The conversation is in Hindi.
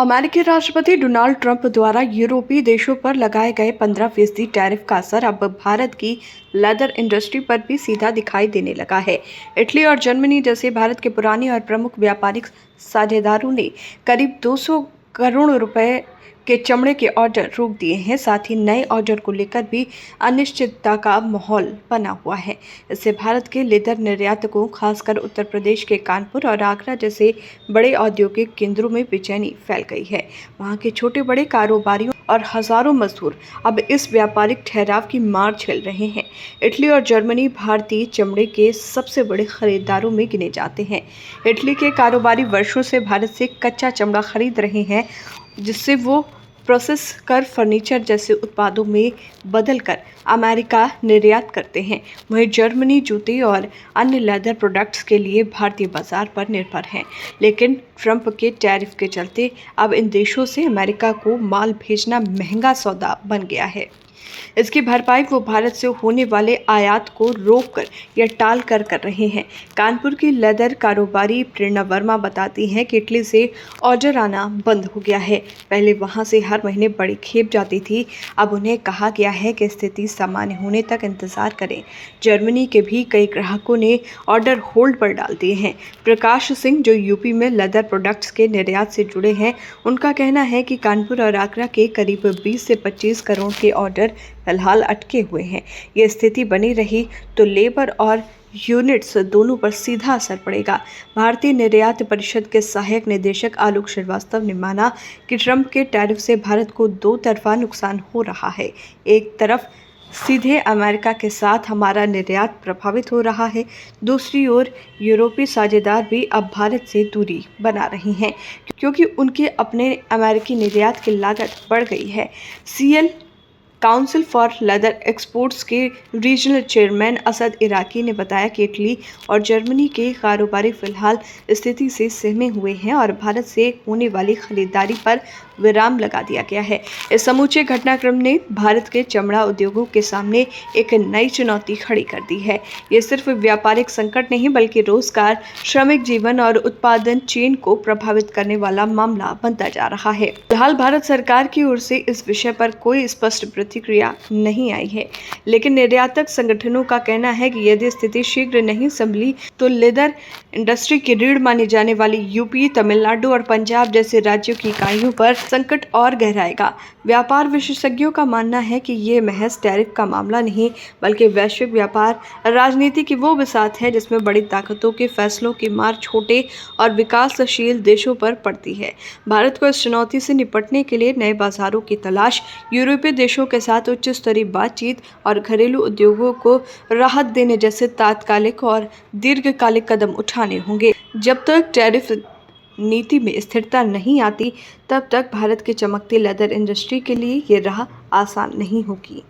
अमेरिकी राष्ट्रपति डोनाल्ड ट्रंप द्वारा यूरोपीय देशों पर लगाए गए 15% टैरिफ का असर अब भारत की लेदर इंडस्ट्री पर भी सीधा दिखाई देने लगा है। इटली और जर्मनी जैसे भारत के पुराने और प्रमुख व्यापारिक साझेदारों ने करीब 200 करोड़ रुपए के चमड़े के ऑर्डर रोक दिए हैं। साथ ही नए ऑर्डर को लेकर भी अनिश्चितता का माहौल बना हुआ है। इससे भारत के लेदर निर्यातकों, खासकर उत्तर प्रदेश के कानपुर और आगरा जैसे बड़े औद्योगिक केंद्रों में बेचैनी फैल गई है। वहां के छोटे बड़े कारोबारियों और हजारों मजदूर अब इस व्यापारिक ठहराव की मार झेल रहे हैं। इटली और जर्मनी भारतीय चमड़े के सबसे बड़े खरीदारों में गिने जाते हैं। इटली के कारोबारी वर्षों से भारत से कच्चा चमड़ा खरीद रहे हैं, जिससे वो प्रोसेस कर फर्नीचर जैसे उत्पादों में बदलकर अमेरिका निर्यात करते हैं। वहीं जर्मनी जूते और अन्य लेदर प्रोडक्ट्स के लिए भारतीय बाजार पर निर्भर है, लेकिन ट्रंप के टैरिफ के चलते अब इन देशों से अमेरिका को माल भेजना महंगा सौदा बन गया है। इसकी भरपाई वो भारत से होने वाले आयात को रोककर या टाल कर रहे हैं। कानपुर की लेदर कारोबारी प्रेरणा वर्मा बताती हैं कि इटली से ऑर्डर आना बंद हो गया है। पहले वहां से हर महीने बड़ी खेप जाती थी, अब उन्हें कहा गया है कि स्थिति सामान्य होने तक इंतजार करें। जर्मनी के भी कई ग्राहकों ने ऑर्डर होल्ड पर डाल दिए हैं। प्रकाश सिंह, जो यूपी में लेदर प्रोडक्ट्स के निर्यात से जुड़े हैं, उनका कहना है कि कानपुर और आगरा के करीब 20 से 25 करोड़ के ऑर्डर फिलहाल अटके हुए हैं। ये स्थिति बनी रही तो लेबर और यूनिट्स दोनों पर सीधा असर पड़ेगा। भारतीय निर्यात परिषद के सहायक निदेशक आलोक श्रीवास्तव ने माना कि ट्रंप के टैरिफ से भारत को दो तरफा नुकसान हो रहा है। एक तरफ सीधे अमेरिका के साथ हमारा निर्यात प्रभावित हो रहा है, दूसरी ओर यूरोपीय साझेदार भी अब भारत से दूरी बना रहे हैं, क्योंकि उनके अपने अमेरिकी निर्यात की लागत बढ़ गई है। CL council for leather exports के रीजनल चेयरमैन असद इराकी ने बताया कि इटली और जर्मनी के कारोबारी फिलहाल स्थिति से सहमे हुए हैं और भारत से होने वाली खरीदारी पर विराम लगा दिया गया है। इस समूचे घटनाक्रम ने भारत के चमड़ा उद्योगों के सामने एक नई चुनौती खड़ी कर दी है। ये सिर्फ व्यापारिक संकट नहीं, बल्कि रोजगार, श्रमिक जीवन और उत्पादन चेन को प्रभावित करने वाला मामला बनता जा रहा है। फिलहाल भारत सरकार की ओर से इस विषय पर कोई स्पष्ट प्रतिक्रिया नहीं आई है, लेकिन निर्यातक संगठनों का कहना है कि यदि स्थिति शीघ्र नहीं संभली तो लेदर इंडस्ट्री की रीढ़ मानी जाने वाली यूपी, तमिलनाडु और पंजाब जैसे राज्यों की इकाइयों पर संकट और गहराएगा। व्यापार विशेषज्ञों का मानना है कि ये महज टैरिफ का मामला नहीं, बल्कि वैश्विक व्यापार राजनीति की वो बिसात है जिसमें बड़ी ताकतों के फैसलों की मार छोटे और विकासशील देशों पर पड़ती है। भारत को इस चुनौती से निपटने के लिए नए बाजारों की तलाश, यूरोपीय देशों के साथ उच्च स्तरीय बातचीत और घरेलू उद्योगों को राहत देने जैसे तात्कालिक और दीर्घकालिक कदम उठाने होंगे। जब तक टैरिफ नीति में स्थिरता नहीं आती, तब तक भारत की चमकती लेदर इंडस्ट्री के लिए ये राह आसान नहीं होगी।